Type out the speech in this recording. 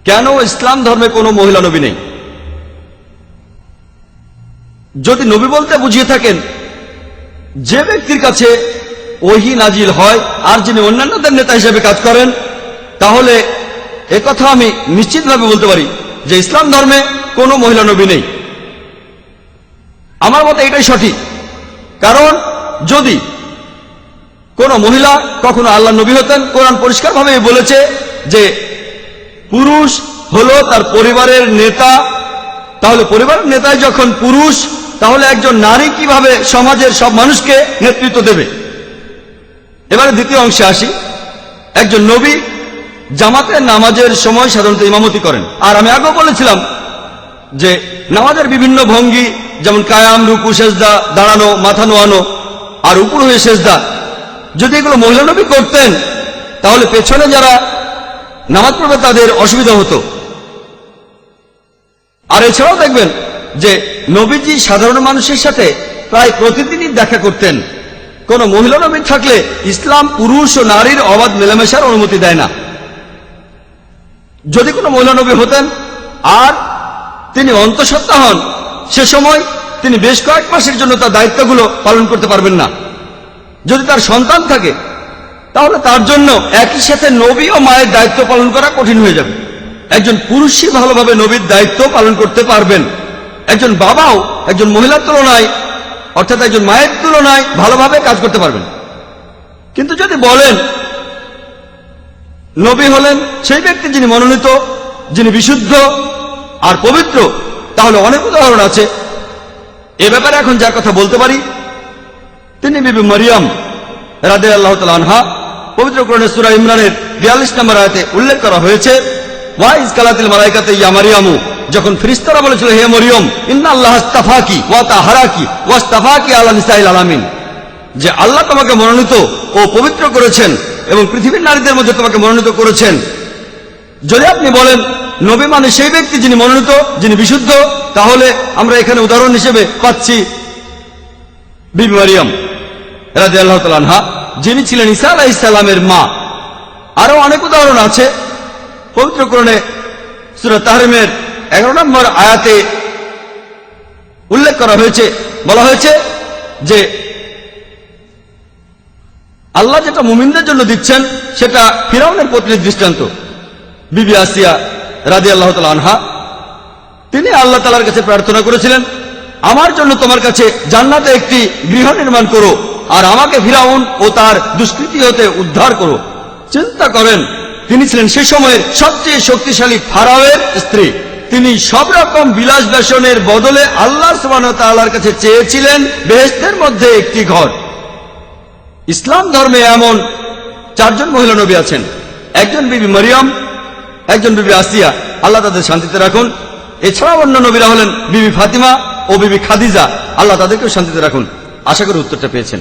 কেন ইসলাম ধর্মে কোনো মহিলা নবী নেই? যদি নবী বলতে বুঝিয়ে থাকেন যে ব্যক্তির কাছে ওহী নাজিল হয় আর যিনি অন্যান্যদের নেতা হিসেবে কাজ করেন, তাহলে একথা আমি নিশ্চিতভাবে বলতে পারি যে ইসলাম ধর্মে কোনো মহিলা নবী নেই। আমার মতে এটাই সঠিক। কারণ যদি কোন মহিলা কখনো আল্লাহ নবী হতেন, কোরআন পরিষ্কারভাবে বলেছে যে পুরুষ হলো তার পরিবারের নেতা, তাহলে পরিবারের নেতায় যখন পুরুষ, তাহলে একজন নারী কিভাবে সমাজের সব মানুষকে নেতৃত্ব দেবে? এবারে দ্বিতীয় অংশে আসি। একজন নবী জামাতের নামাজের সময় সাধারণত ইমামতি করেন। আর আমি আগেও বলেছিলাম যে নামাজের বিভিন্ন ভঙ্গি, যেমন কায়াম, রুকু, সেজদা, দাঁড়ানো, মাথা নোয়ানো আর উপর হয়ে সেজদা, যদি এগুলো মহিলা নবী করতেন তাহলে পেছনে যারা নামাজ পড়বে তাদের অসুবিধা হতো। আর এছাড়াও দেখবেন যে নবীজি সাধারণ মানুষের সাথে প্রায় প্রতিদিনই দেখা করতেন। কোন মহিলা নবী থাকলে ইসলাম পুরুষ ও নারীর অবাধ মেলামেশার অনুমতি দেয় না। যদি কোনো মহিলা নবী হতেন আর তিনি অন্তঃসত্ত্বা হন, সে সময় তিনি বেশ কয়েক মাসের জন্য তার দায়িত্বগুলো পালন করতে পারবেন না। যদি তার সন্তান থাকে তাহলে তার জন্য একই সাথে নবী ও মায়ের দায়িত্ব পালন করা কঠিন হয়ে যাবে। একজন পুরুষই ভালোভাবে নবীর দায়িত্ব পালন করতে পারবেন। একজন বাবাও একজন মহিলার তুলনায়, অর্থাৎ একজন মায়ের তুলনায় ভালোভাবে কাজ করতে পারবেন। কিন্তু যদি বলেন নবী হলেন সেই ব্যক্তি যিনি মনোনীত, যিনি বিশুদ্ধ আর পবিত্র, তাহলে অনেক উদাহরণ আছে। এ ব্যাপারে এখন যার কথা বলতে পারি তিনি বিবি মরিয়ম রাদিয়াল্লাহু তাআলা আনহা। পবিত্র কোরআনে সূরা ইমরানের 42 নম্বর আয়াতে উল্লেখ করা হয়েছে, ওয়াইজ কালাতিল মালাইকাতু ইয়া মারিয়ামু, যখন ফেরেশতারা বলেছিল হে মরিয়ম, ইন্নাল্লাহ আস্তাফাকি ওয়া তাহারাকি ওয়াস্তাফাকি আলা নিসাইল আলামিন, যে আল্লাহ তোমাকে মনোনীত ও পবিত্র করেছেন এবং পৃথিবীর নারীদের মধ্যে তোমাকে মনোনীত করেছেন। যদি আপনি বলেন নবী মানে সেই ব্যক্তি যিনি মনোনীত, যিনি বিশুদ্ধ, তাহলে আমরা এখানে উদাহরণ হিসেবে পাচ্ছি বিবি মারিয়াম রাদিয়াল্লাহু তাআলা আনহা, যিনি ছিলেন ঈসা আলাইহিস সালামের মা। আরো অনেক উদাহরণ আছে। পবিত্র কোরআনে সূরা তাহরিমের 11 নম্বর আয়াতে উল্লেখ করা হয়েছে, বলা হয়েছে যে আল্লাহ যেটা মুমিনদের জন্য দিচ্ছেন সেটা ফিরাউনের পত্নীর দৃষ্টান্ত। বিবি আসিয়া রাদিয়াল্লাহু তাআলা আনহা, তিনি আল্লাহ তাআলার কাছে প্রার্থনা করেছিলেন, আমার জন্য তোমার কাছে জান্নাতে একটি গৃহ নির্মাণ করো আর আমাকে ফিরাউন ও তার দুষ্কৃতি হতে উদ্ধার করো। চিন্তা করেন, তিনি ছিলেন সে সময়ের সবচেয়ে শক্তিশালী ফারাওয়ের স্ত্রী। তিনি সব রকম বিলাস বেশনের বদলে আল্লাহ সুবহানাহু ওয়া তাআলার কাছে চেয়েছিলেন বেহেশতের মধ্যে একটি ঘর। ইসলাম ধর্মে এমন 4 জন মহিলা নবী আছেন, একজন বিবি মরিয়ম, একজন বিবি আসিয়া, আল্লাহ তাদের শান্তিতে রাখুন। এছাড়াও অন্য নবীরা হলেন বিবি ফাতিমা ও বিবি খাদিজা, আল্লাহ তাদেরকেও শান্তিতে রাখুন। আশা করি উত্তরটা পেয়েছেন।